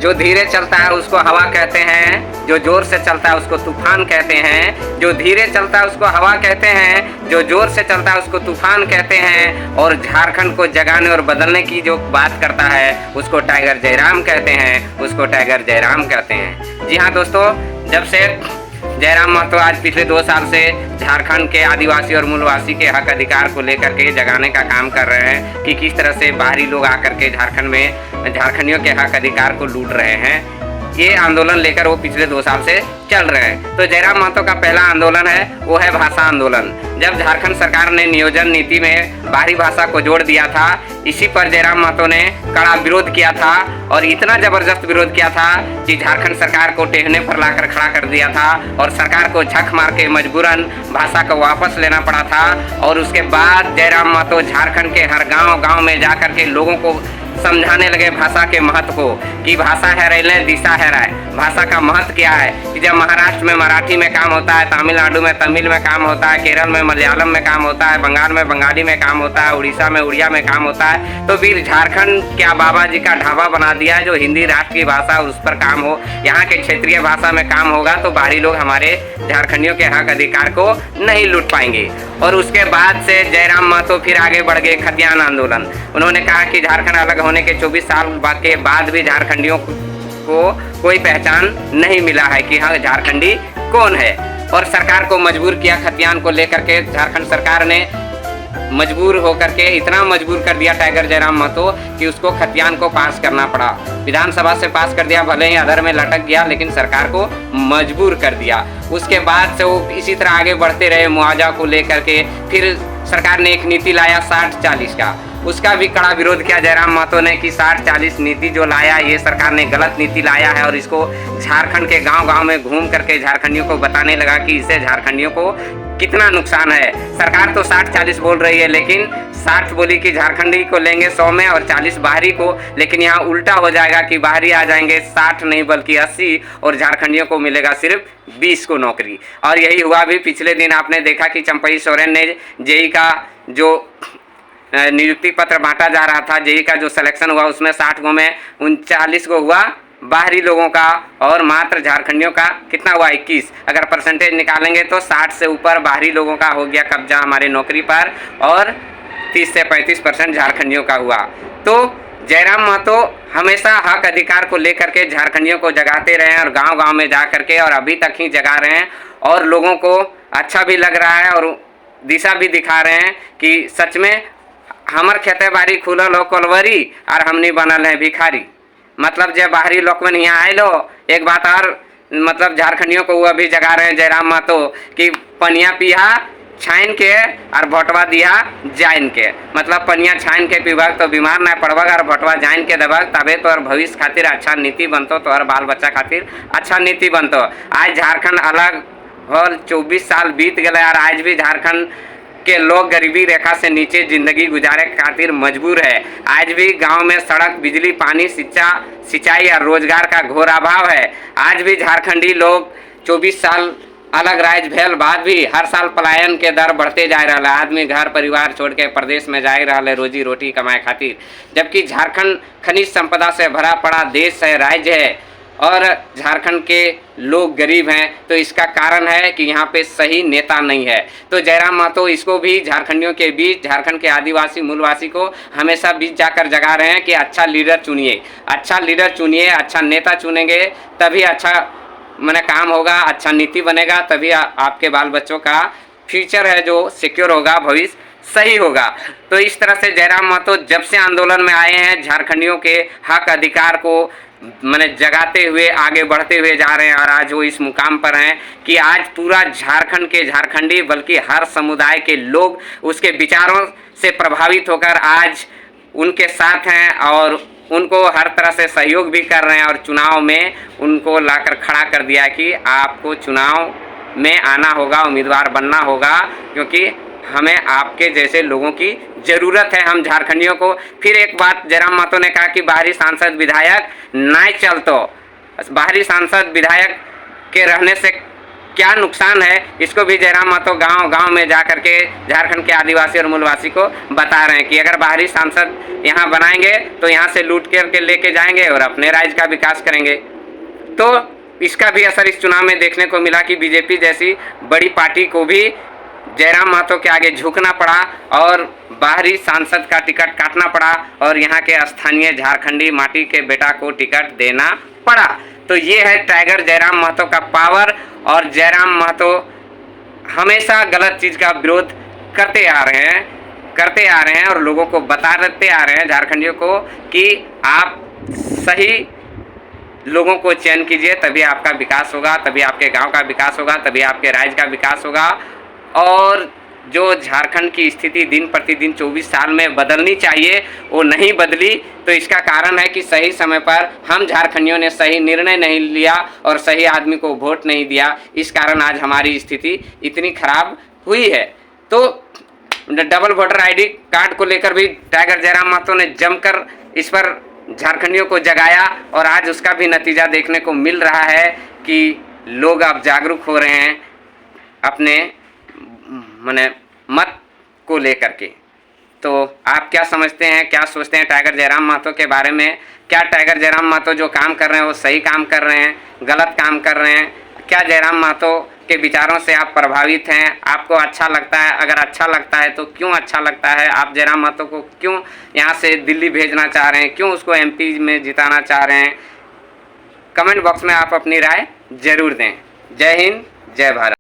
जो धीरे चलता है उसको हवा कहते हैं, जो जोर से चलता है उसको तूफान कहते हैं। जो धीरे चलता है उसको हवा कहते हैं, जो जोर से चलता है उसको तूफान कहते हैं। और झारखंड को जगाने और बदलने की जो बात करता है उसको टाइगर जयराम कहते हैं, उसको टाइगर जयराम कहते हैं। जी हाँ दोस्तों, जब से जयराम महतो आज पिछले 2 साल से झारखंड के आदिवासी और मूलवासी के हक अधिकार को लेकर के जगाने का काम कर रहे हैं कि किस तरह से बाहरी लोग आकर के झारखंड में झारखंडियों के हक अधिकार को लूट रहे हैं, ये आंदोलन लेकर वो पिछले 2 साल से चल रहे हैं। तो जयराम महतो का पहला आंदोलन है वो है भाषा आंदोलन। जब झारखंड सरकार ने नियोजन नीति में बाहरी भाषा को जोड़ दिया था, इसी पर जयराम महतो ने कड़ा विरोध किया था और इतना जबरदस्त विरोध किया था कि झारखंड सरकार को टेहने पर लाकर खड़ा कर दिया था और सरकार को झक मार के मजबूरन भाषा को वापस लेना पड़ा था। और उसके बाद जयराम महतो झारखंड के हर गांव में जाकर के लोगों को समझाने लगे भाषा के महत्व को कि भाषा है रैले दिशा है राय। भाषा का महत्व क्या है कि जब महाराष्ट्र में मराठी में काम होता है, तमिलनाडु में तमिल में काम होता है, केरल में मलयालम में काम होता है, बंगाल में बंगाली में काम होता है, उड़ीसा में उड़िया में काम होता है, तो फिर झारखंड क्या बाबा जी का ढाबा बना दिया है जो हिंदी राष्ट्र की भाषा उस पर काम हो, यहाँ के क्षेत्रीय भाषा में काम होगा तो बाहरी लोग हमारे झारखंडियों के हक अधिकार को नहीं लूट पाएंगे। और उसके बाद से जयराम महतो फिर आगे बढ़ गए खतियान आंदोलन। उन्होंने कहा कि झारखंड अलग होने के 24 साल के बाद भी झारखंडियों को कोई पहचान नहीं मिला है कि हाँ झारखंडी कौन है। और सरकार को मजबूर किया खतियान को लेकर के, झारखंड सरकार ने मजबूर होकर के इतना मजबूर कर दिया टाइगर जयराम महतो कि उसको खतियान को पास करना पड़ा। विधानसभा से पास कर दिया, भले ही अधर में लटक गया लेकिन सरकार को मजबूर कर दिया। उसके बाद से वो इसी तरह आगे बढ़ते रहे मुआवजा को लेकर के। फिर सरकार ने एक नीति लाया 60-40 का, उसका भी कड़ा विरोध किया जयराम महतो ने कि 60-40 नीति जो लाया ये सरकार ने गलत नीति लाया है। और इसको झारखंड के गांव में घूम करके झारखंडियों को बताने लगा कि इससे झारखंडियों को कितना नुकसान है। सरकार तो 60-40 बोल रही है लेकिन 60 बोली कि झारखंडी को लेंगे 100 में और 40 बाहरी को, लेकिन यहाँ उल्टा हो जाएगा कि बाहरी आ जाएंगे 60 नहीं बल्कि 80 और झारखंडियों को मिलेगा सिर्फ 20 को नौकरी। और यही हुआ भी। पिछले दिन आपने देखा कि चंपई सोरेन ने जेई का जो नियुक्ति पत्र बांटा जा रहा था, जेई का जो सिलेक्शन हुआ उसमें 60 गो में 39 गो हुआ बाहरी लोगों का और मात्र झारखंडियों का कितना हुआ 21। अगर परसेंटेज निकालेंगे तो 60 से ऊपर बाहरी लोगों का हो गया कब्जा हमारे नौकरी पर और 30 से 35% झारखंडियों का हुआ। तो जयराम महतो हमेशा हक अधिकार को लेकर के झारखंडियों को जगाते रहे हैं और गांव में जा करके और अभी तक ही जगा रहे हैं और लोगों को अच्छा भी लग रहा है और दिशा भी दिखा रहे हैं कि सच में हमर खेते बाड़ी खुलल हो कोलवरी और हमनी बनल है भिखारी। मतलब जब बाहरी लोग में यहाँ आए लो, एक बात और मतलब झारखंडियों को वो भी जगा रहे हैं जयराम महतो कि पनिया पिया छाइन के और भोटवा दिया जाइन के। मतलब पनिया छाइन के पीबक तो बीमार ना पड़बक और भोटवा जाइन के दबक, तबे तो और भविष्य खातिर अच्छा नीति बनतो, तो और बाल बच्चा खातिर अच्छा नीति बनतो। आज झारखंड अलग और 24 साल बीत गए और आज भी झारखंड के लोग गरीबी रेखा से नीचे जिंदगी गुजारे खातिर मजबूर है। आज भी गांव में सड़क, बिजली, पानी, सिंचाई और रोजगार का घोर अभाव है। आज भी झारखंडी लोग 24 साल अलग राज्य भेल बाद भी हर साल पलायन के दर बढ़ते जा रहा है। आदमी घर परिवार छोड़ के प्रदेश में जा रहा है रोजी रोटी कमाए खातिर, जबकि झारखंड खनिज संपदा से भरा पड़ा देश है, राज्य है और झारखंड के लोग गरीब हैं। तो इसका कारण है कि यहाँ पे सही नेता नहीं है। तो जयराम महतो इसको भी झारखंडियों के बीच, झारखंड के आदिवासी मूलवासी को हमेशा बीच जाकर जगा रहे हैं कि अच्छा लीडर चुनिए, अच्छा लीडर चुनिए, अच्छा नेता चुनेंगे तभी अच्छा मैंने काम होगा, अच्छा नीति बनेगा, तभी आपके बाल बच्चों का फ्यूचर है जो सिक्योर होगा, भविष्य सही होगा। तो इस तरह से जयराम महतो जब से आंदोलन में आए हैं झारखंडियों के हक अधिकार को मैंने जगाते हुए आगे बढ़ते हुए जा रहे हैं और आज वो इस मुकाम पर हैं कि आज पूरा झारखंड के झारखंडी बल्कि हर समुदाय के लोग उसके विचारों से प्रभावित होकर आज उनके साथ हैं और उनको हर तरह से सहयोग भी कर रहे हैं और चुनाव में उनको लाकर खड़ा कर दिया कि आपको चुनाव में आना होगा, उम्मीदवार बनना होगा, क्योंकि हमें आपके जैसे लोगों की ज़रूरत है, हम झारखंडियों को। फिर एक बात जयराम महतो ने कहा कि बाहरी सांसद विधायक नहीं चलतो। बाहरी सांसद विधायक के रहने से क्या नुकसान है, इसको भी जयराम महतो गांव-गांव में जा करके झारखंड के आदिवासी और मूलवासी को बता रहे हैं कि अगर बाहरी सांसद यहाँ बनाएंगे तो यहाँ से लूट करके लेके जाएंगे और अपने राज्य का विकास करेंगे। तो इसका भी असर इस चुनाव में देखने को मिला कि बीजेपी जैसी बड़ी पार्टी को भी जयराम महतो के आगे झुकना पड़ा और बाहरी सांसद का टिकट काटना पड़ा और यहाँ के स्थानीय झारखंडी माटी के बेटा को टिकट देना पड़ा। तो ये है टाइगर जयराम महतो का पावर। और जयराम महतो हमेशा गलत चीज़ का विरोध करते आ रहे हैं और लोगों को बताते आ रहे हैं झारखंडियों को कि आप सही लोगों को चयन कीजिए, तभी आपका विकास होगा, तभी आपके गांव का विकास होगा, तभी आपके राज्य का विकास होगा। और जो झारखंड की स्थिति दिन प्रतिदिन 24 साल में बदलनी चाहिए वो नहीं बदली। तो इसका कारण है कि सही समय पर हम झारखंडियों ने सही निर्णय नहीं लिया और सही आदमी को वोट नहीं दिया। इस कारण आज हमारी स्थिति इतनी खराब हुई है। तो डबल वोटर आईडी कार्ड को लेकर भी टाइगर जयराम महतो ने जमकर इस पर झारखंडियों को जगाया और आज उसका भी नतीजा देखने को मिल रहा है कि लोग अब जागरूक हो रहे हैं अपने मत को लेकर के। तो आप क्या समझते हैं, क्या सोचते हैं टाइगर जयराम महतो के बारे में? क्या टाइगर जयराम महतो जो काम कर रहे हैं वो सही काम कर रहे हैं, गलत काम कर रहे हैं? क्या जयराम महतो के विचारों से आप प्रभावित हैं? आपको अच्छा लगता है? अगर अच्छा लगता है तो क्यों अच्छा लगता है? आप जयराम महतो को क्यों यहाँ से दिल्ली भेजना चाह रहे हैं? क्यों उसको MP में जिताना चाह रहे हैं? कमेंट बॉक्स में आप अपनी राय जरूर दें। जय हिंद, जय भारत।